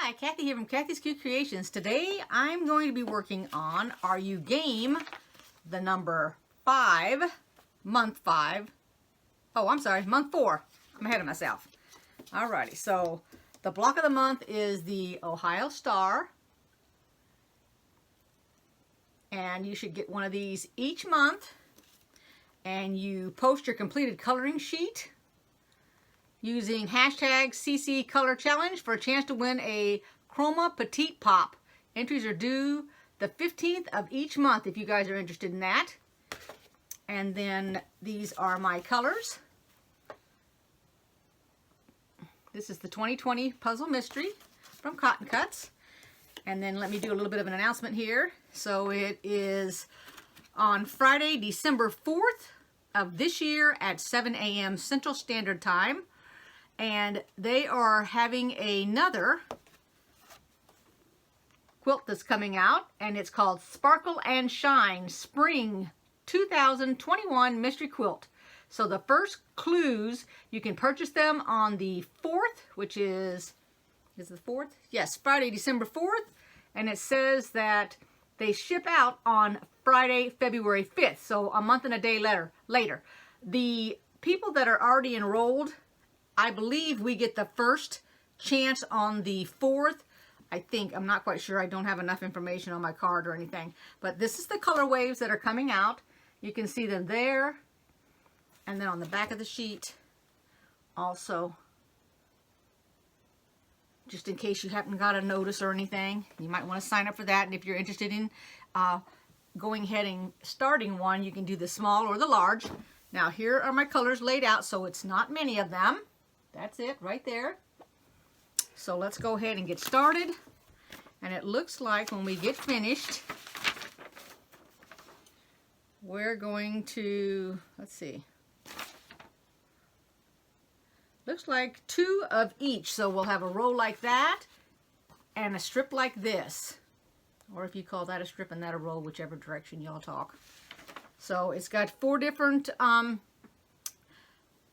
Hi, Kathy here from Kathyskutekreations. Today I'm going to be working on Are You Game? The number 5, month 5. Oh, I'm sorry, month 4. I'm ahead of myself. Alrighty, so the block of the month is the Ohio Star. And you should get one of these each month. And you post your completed coloring sheet using hashtag CC Color Challenge for a chance to win a Chroma Petite Pop. Entries are due the 15th of each month if you guys are interested in that. And then these are my colors. This is the 2020 Puzzle Mystery from Cotton Cuts. And then let me do a little bit of an announcement here. So it is on Friday, December 4th of this year at 7 a.m. Central Standard Time. And they are having another quilt that's coming out, and it's called Sparkle and Shine Spring 2021 Mystery Quilt. So the first clues, you can purchase them on the 4th, which is it the 4th? Yes, Friday, December 4th. And it says that they ship out on Friday, February 5th, so a month and a day later. The people that are already enrolled, I believe we get the first chance on the 4th. I think, I'm not quite sure. I don't have enough information on my card or anything. But this is the color waves that are coming out. You can see them there. And then on the back of the sheet, also, just in case you haven't got a notice or anything, you might want to sign up for that. And if you're interested in going ahead and starting one, you can do the small or the large. Now, here are my colors laid out, so it's not many of them. That's it right there. So let's go ahead and get started. And it looks like when we get finished, we're going to, let's see, looks like 2 of each. So we'll have a row like that and a strip like this. Or if you call that a strip and that a row, whichever direction y'all talk. So it's got 4 different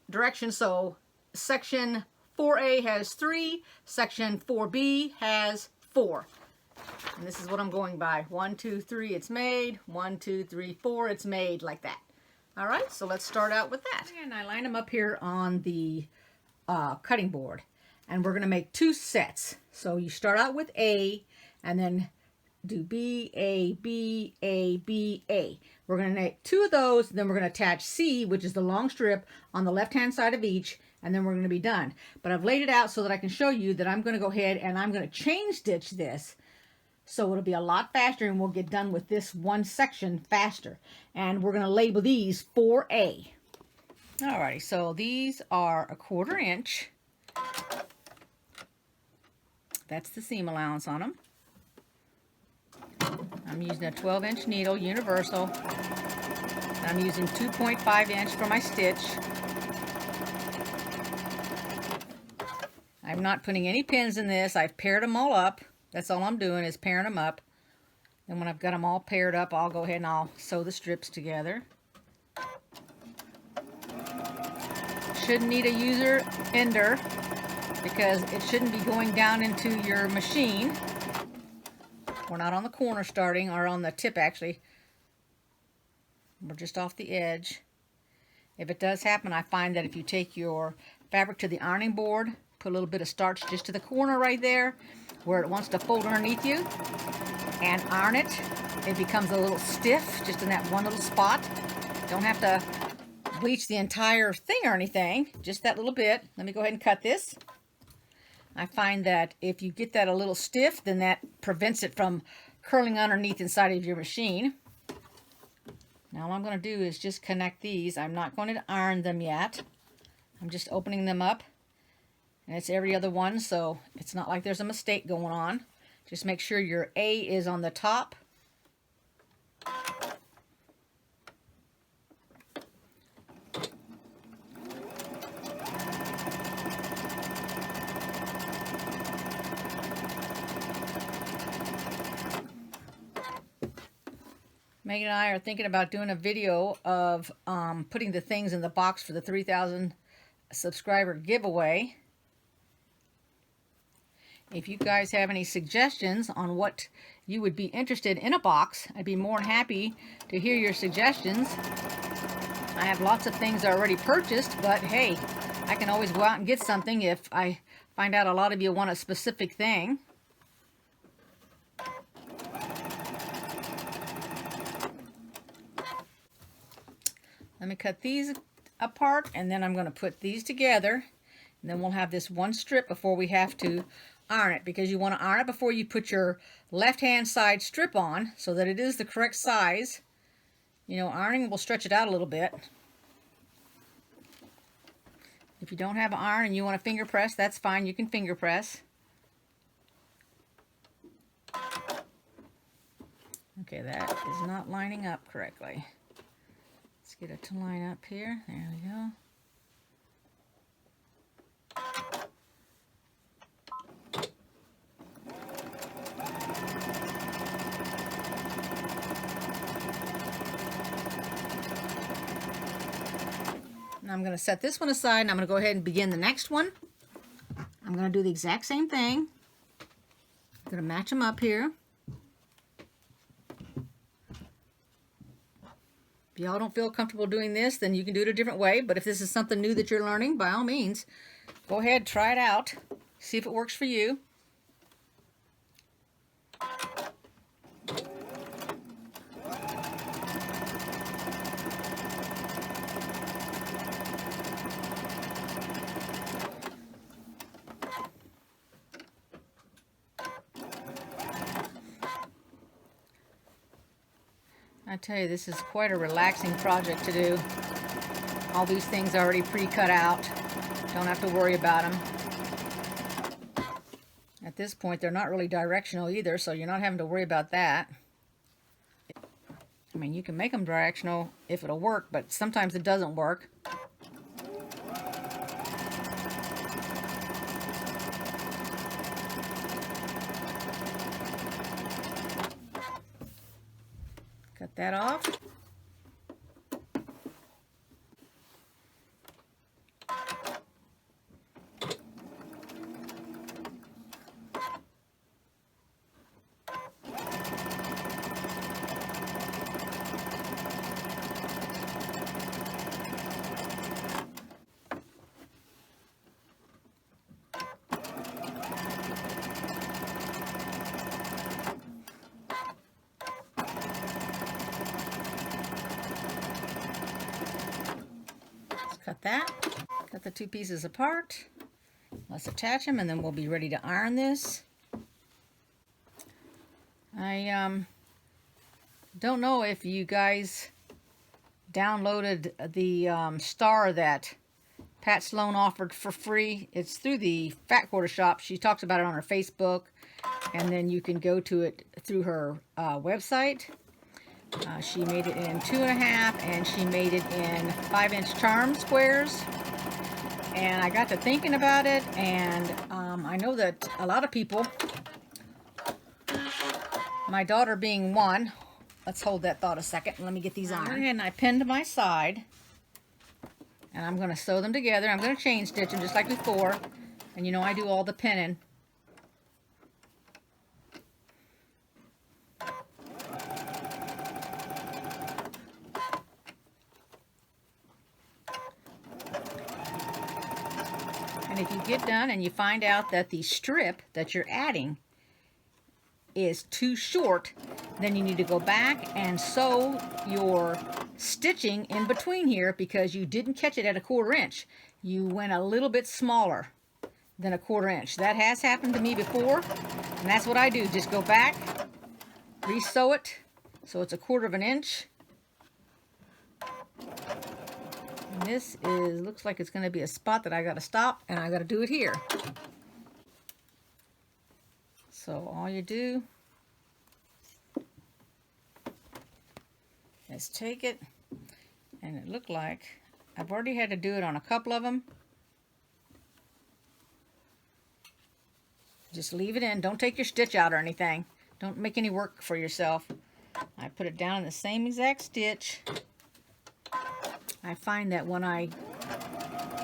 directions. So section 4A has 3, section 4B has 4. And this is what I'm going by. 1, 2, 3, it's made. 1, 2, 3, 4, it's made, like that. All right, so let's start out with that. And I line them up here on the cutting board. And we're going to make 2 sets. So you start out with A, and then do B, A, B, A, B, A. We're going to make 2 of those, then we're going to attach C, which is the long strip, on the left-hand side of each, and then we're going to be done. But I've laid it out so that I can show you that I'm going to go ahead and I'm going to chain stitch this, so it'll be a lot faster, and we'll get done with this one section faster. And we're going to label these 4A. Alrighty, so these are 1/4 inch. That's the seam allowance on them. I'm using a 12-inch needle, universal. I'm using 2.5 inch for my stitch. I'm not putting any pins in this. I've paired them all up. That's all I'm doing is pairing them up. Then when I've got them all paired up, I'll go ahead and I'll sew the strips together. Shouldn't need a user ender because it shouldn't be going down into your machine. We're not on the corner starting, or on the tip actually. We're just off the edge. If it does happen, I find that if you take your fabric to the ironing board, put a little bit of starch just to the corner right there where it wants to fold underneath you, and iron it, it becomes a little stiff just in that one little spot. Don't have to bleach the entire thing or anything, just that little bit. Let me go ahead and cut this. I find that if you get that a little stiff, then that prevents it from curling underneath inside of your machine. Now all I'm going to do is just connect these. I'm not going to iron them yet. I'm just opening them up. And it's every other one, so it's not like there's a mistake going on. Just make sure your A is on the top. Megan and I are thinking about doing a video of putting the things in the box for the 3,000 subscriber giveaway. If you guys have any suggestions on what you would be interested in a box, I'd be more than happy to hear your suggestions. I have lots of things already purchased, but hey, I can always go out and get something if I find out a lot of you want a specific thing. Let me cut these apart, and then I'm going to put these together, and then we'll have this one strip before we have to iron it, because you want to iron it before you put your left-hand side strip on so that it is the correct size. You know, ironing will stretch it out a little bit. If you don't have an iron and you want to finger press, that's fine. You can finger press. Okay, that is not lining up correctly. Let's get it to line up here. There we go. Now I'm going to set this one aside, and I'm going to go ahead and begin the next one. I'm going to do the exact same thing. I'm going to match them up here. If y'all don't feel comfortable doing this, then you can do it a different way. But if this is something new that you're learning, by all means, go ahead, try it out. See if it works for you. I tell you, this is quite a relaxing project to do. All these things are already pre-cut out. Don't have to worry about them. At this point, they're not really directional either, so you're not having to worry about that. I mean, you can make them directional if it'll work, but sometimes it doesn't work. Cut that off. Cut that. Cut the two pieces apart. Let's attach them, and then we'll be ready to iron this. I don't know if you guys downloaded the star that Pat Sloan offered for free. It's through the Fat Quarter Shop. She talks about it on her Facebook, and then you can go to it through her website. She made it in 2.5, and she made it in 5-inch charm squares. And I got to thinking about it, and I know that a lot of people, my daughter being one, let's hold that thought a second. Let me get these on. And I pinned to my side, and I'm going to sew them together. I'm going to chain stitch them just like before, and you know I do all the pinning. And if you get done and you find out that the strip that you're adding is too short, then you need to go back and sew your stitching in between here because you didn't catch it at 1/4 inch. You went a little bit smaller than 1/4 inch. That has happened to me before, and that's what I do. Just go back, re-sew it so it's 1/4 inch. And this looks like it's going to be a spot that I got to stop, and I got to do it here. So all you do is take it, and it looked like I've already had to do it on a couple of them. Just leave it in. Don't take your stitch out or anything. Don't make any work for yourself. I put it down in the same exact stitch. I find that when I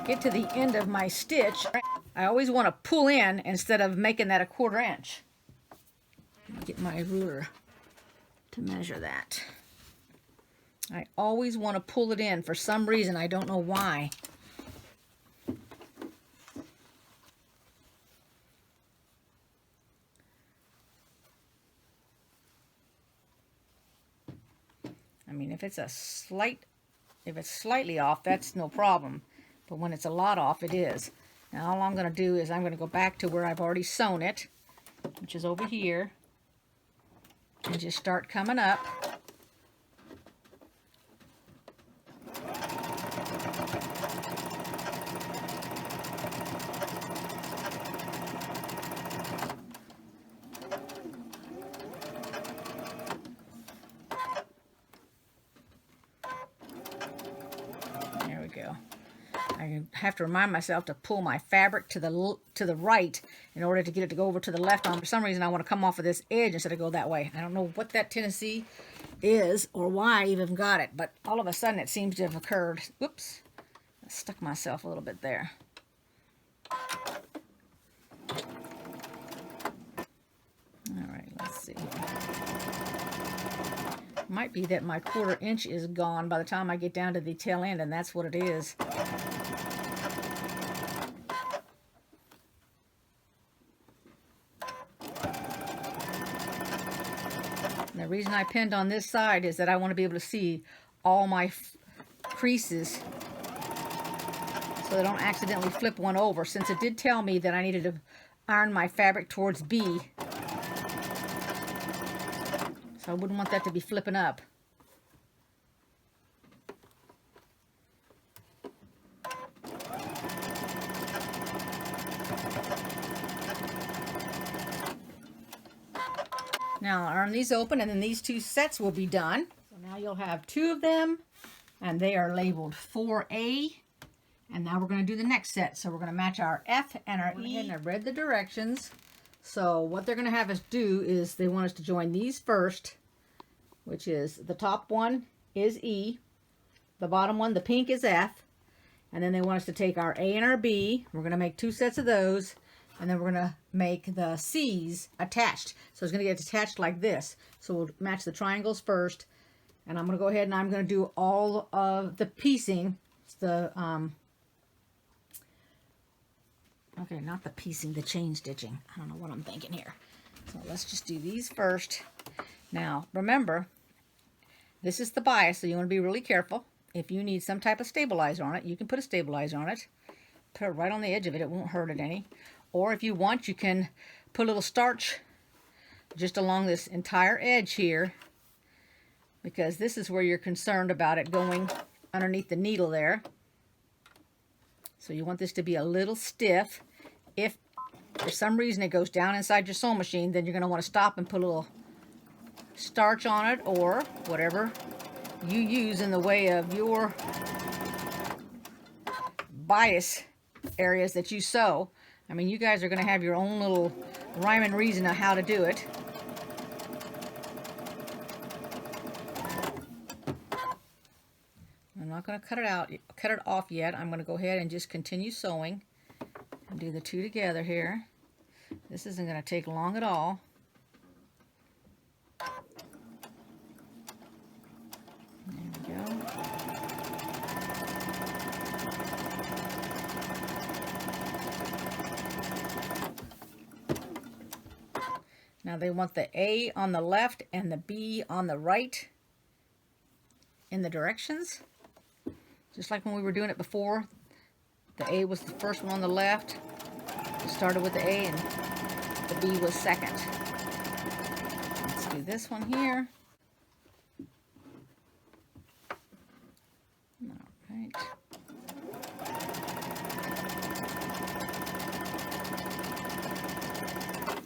get to the end of my stitch, I always want to pull in instead of making that a 1/4 inch. Let me get my ruler to measure that. I always want to pull it in for some reason. I don't know why. I mean, if it's slightly off, that's no problem. But when it's a lot off, it is. Now all I'm going to do is I'm going to go back to where I've already sewn it, which is over here, and just start coming up. There we go. I have to remind myself to pull my fabric to the right in order to get it to go over to the left. For some reason, I want to come off of this edge instead of go that way. I don't know what that tendency is or why I even got it, but all of a sudden it seems to have occurred. Whoops, I stuck myself a little bit there. All right, let's see. Might be that my 1/4 inch is gone by the time I get down to the tail end, and that's what it is. And the reason I pinned on this side is that I want to be able to see all my creases so I don't accidentally flip one over, since it did tell me that I needed to iron my fabric towards B. So I wouldn't want that to be flipping up. Now I'll iron these open, and then these 2 sets will be done. So now you'll have 2 of them, and they are labeled 4A. And now we're going to do the next set. So we're going to match our F and our E. And I read the directions. So what they're going to have us do is they want us to join these first, which is the top one is E, the bottom one, the pink, is F, and then they want us to take our A and our B. We're going to make 2 sets of those, and then we're going to make the C's attached. So it's going to get attached like this. So we'll match the triangles first, and I'm going to go ahead and I'm going to do all of the piecing. Okay, not the piecing, the chain stitching. I don't know what I'm thinking here. So let's just do these first. Now, remember, this is the bias, so you want to be really careful. If you need some type of stabilizer on it, you can put a stabilizer on it. Put it right on the edge of it. It won't hurt it any. Or if you want, you can put a little starch just along this entire edge here, because this is where you're concerned about it going underneath the needle there. So you want this to be a little stiff. If for some reason it goes down inside your sewing machine, then you're going to want to stop and put a little starch on it, or whatever you use in the way of your bias areas that you sew. I mean, you guys are going to have your own little rhyme and reason of how to do it. I'm not going to cut it off yet. I'm going to go ahead and just continue sewing and do the 2 together here. This isn't going to take long at all. There we go. Now they want the A on the left and the B on the right in the directions. Just like when we were doing it before. The A was the first one on the left. We started with the A and the B was second. Let's do this one here. All right.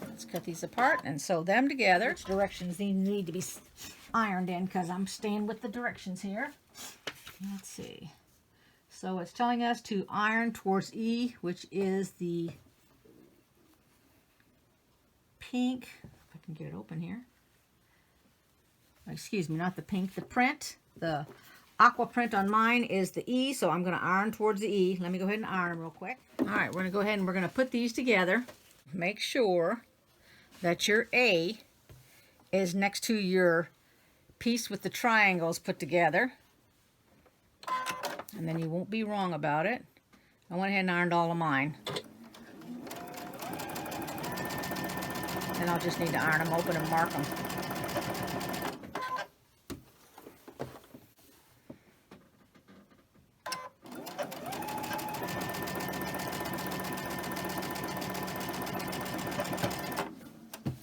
Let's cut these apart and sew them together. Which directions need to be ironed in, because I'm staying with the directions here. Let's see. So it's telling us to iron towards E, which is the pink. If I can get it open here. Excuse me, not the pink, the print. The aqua print on mine is the E, so I'm going to iron towards the E. Let me go ahead and iron them real quick. All right, we're going to go ahead and we're going to put these together. Make sure that your A is next to your piece with the triangles put together. And then you won't be wrong about it. I went ahead and ironed all of mine. And I'll just need to iron them open and mark them.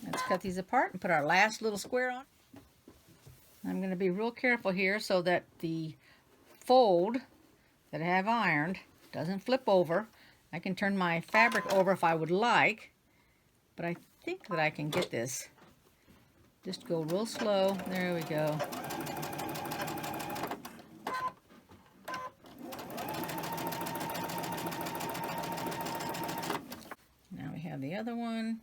Let's cut these apart and put our last little square on. I'm going to be real careful here so that the fold that I have ironed doesn't flip over. I can turn my fabric over if I would like, but I think that I can get this. Just go real slow. There we go. Now we have the other one.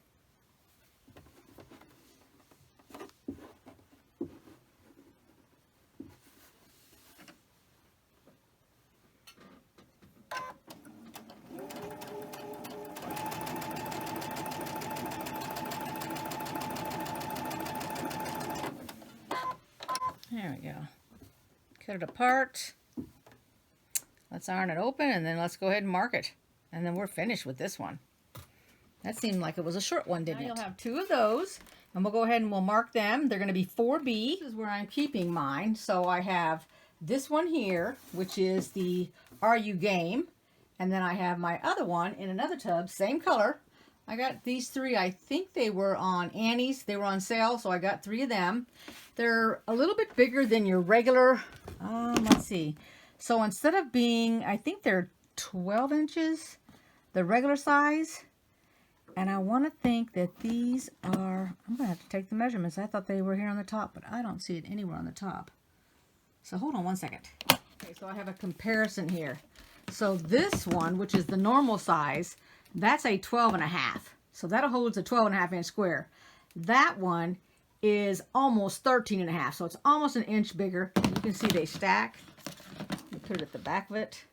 There we go. Cut it apart. Let's iron it open and then let's go ahead and mark it. And then we're finished with this one. That seemed like it was a short one, didn't it? You'll have two of those and we'll go ahead and we'll mark them. They're going to be 4B. This is where I'm keeping mine. So I have this one here, which is the Are You Game? And then I have my other one in another tub, same color. I got these three. I think they were on Annie's. They were on sale, so I got 3 of them. They're a little bit bigger than your regular, let's see. So instead of being, I think they're 12 inches, the regular size. And I want to think that these are, I'm going to have to take the measurements. I thought they were here on the top, but I don't see it anywhere on the top. So hold on one second. Okay, so I have a comparison here. So this one, which is the normal size, that's a 12.5. So that holds a 12.5 inch square. That one is almost 13.5. So it's almost an inch bigger. You can see they stack. You put it at the back of it.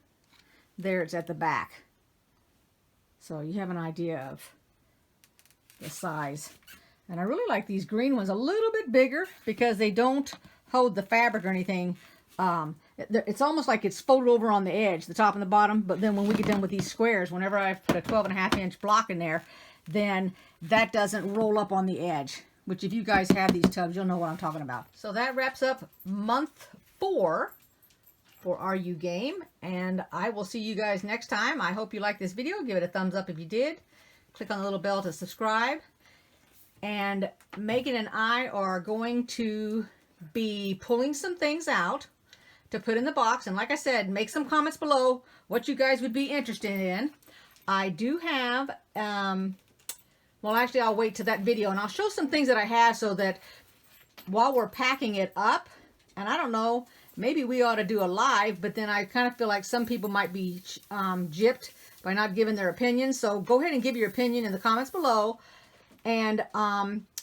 There, it's at the back. So you have an idea of the size. And I really like these green ones a little bit bigger because they don't hold the fabric or anything. It's almost like it's folded over on the edge, the top and the bottom, but then when we get done with these squares, whenever I put a 12.5 inch block in there, then that doesn't roll up on the edge, which if you guys have these tubs, you'll know what I'm talking about. So that wraps up month 4 for Are You Game? And I will see you guys next time. I hope you liked this video. Give it a thumbs up if you did. Click on the little bell to subscribe. And Megan and I are going to be pulling some things out to put in the box. And like I said, make some comments below what you guys would be interested in. I do have, well, actually, I'll wait to that video. And I'll show some things that I have so that while we're packing it up, and I don't know, maybe we ought to do a live, but then I kind of feel like some people might be gypped by not giving their opinion. So go ahead and give your opinion in the comments below. And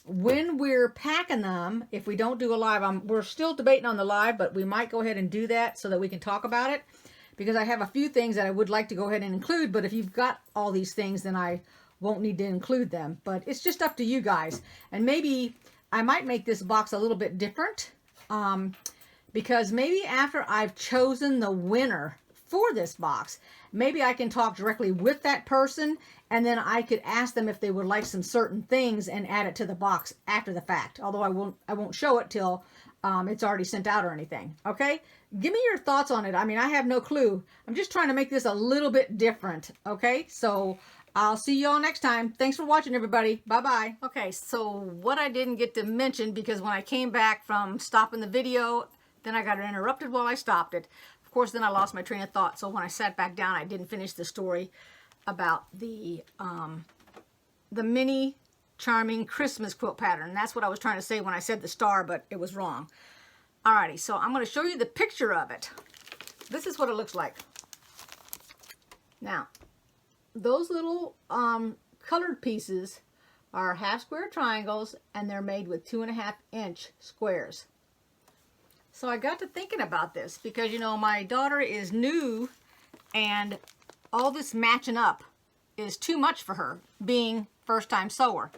when we're packing them, if we don't do a live, we're still debating on the live, but we might go ahead and do that so that we can talk about it. Because I have a few things that I would like to go ahead and include, but if you've got all these things, then I won't need to include them. But it's just up to you guys. And maybe I might make this box a little bit different. Because maybe after I've chosen the winner for this box, maybe I can talk directly with that person, and then I could ask them if they would like some certain things and add it to the box after the fact. Although I won't show it till it's already sent out or anything. Okay? Give me your thoughts on it. I mean, I have no clue. I'm just trying to make this a little bit different. Okay? So I'll see you all next time. Thanks for watching, everybody. Bye-bye. Okay, so what I didn't get to mention, because when I came back from stopping the video, then I got interrupted while I stopped it. Of course, then I lost my train of thought. So when I sat back down, I didn't finish the story about the mini charming Christmas quilt pattern. That's what I was trying to say when I said the star, but it was wrong. Alrighty, so I'm going to show you the picture of it. This is what it looks like. Now, those little colored pieces are half square triangles, and they're made with 2.5 inch squares. So I got to thinking about this because, you know, my daughter is new and all this matching up is too much for her, being first-time sewer.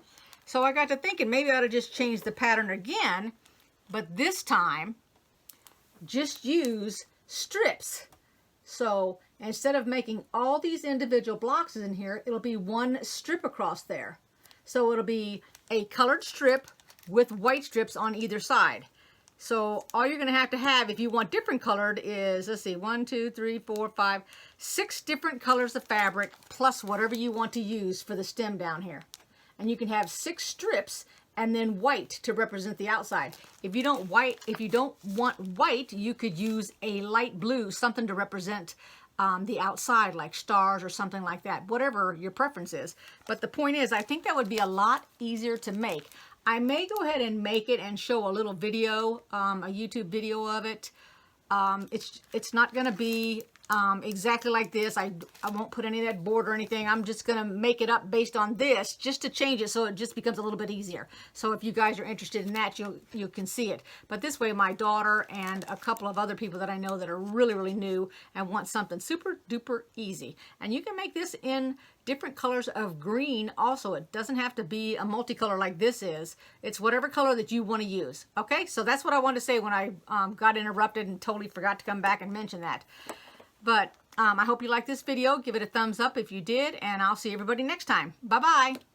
So I got to thinking maybe I ought to just change the pattern again, but this time just use strips. So instead of making all these individual blocks in here, it'll be one strip across there. So it'll be a colored strip with white strips on either side. So all you're going to have if you want different colored is, let's see, 1, 2, 3, 4, 5, 6 different colors of fabric plus whatever you want to use for the stem down here. And you can have 6 strips and then white to represent the outside. If you don't want white, you could use a light blue, something to represent the outside, like stars or something like that, whatever your preference is. But the point is, I think that would be a lot easier to make. I may go ahead and make it and show a little video, a YouTube video of it. It's not going to be exactly like this. I won't put any of that board or anything. I'm just going to make it up based on this just to change it so it just becomes a little bit easier. So if you guys are interested in that, you can see it. But this way, my daughter and a couple of other people that I know that are really, really new and want something super duper easy. And you can make this in different colors of green also. It doesn't have to be a multicolor like this is. It's whatever color that you want to use. Okay, so that's what I wanted to say when I got interrupted and totally forgot to come back and mention that. But I hope you liked this video. Give it a thumbs up if you did, and I'll see everybody next time. Bye-bye.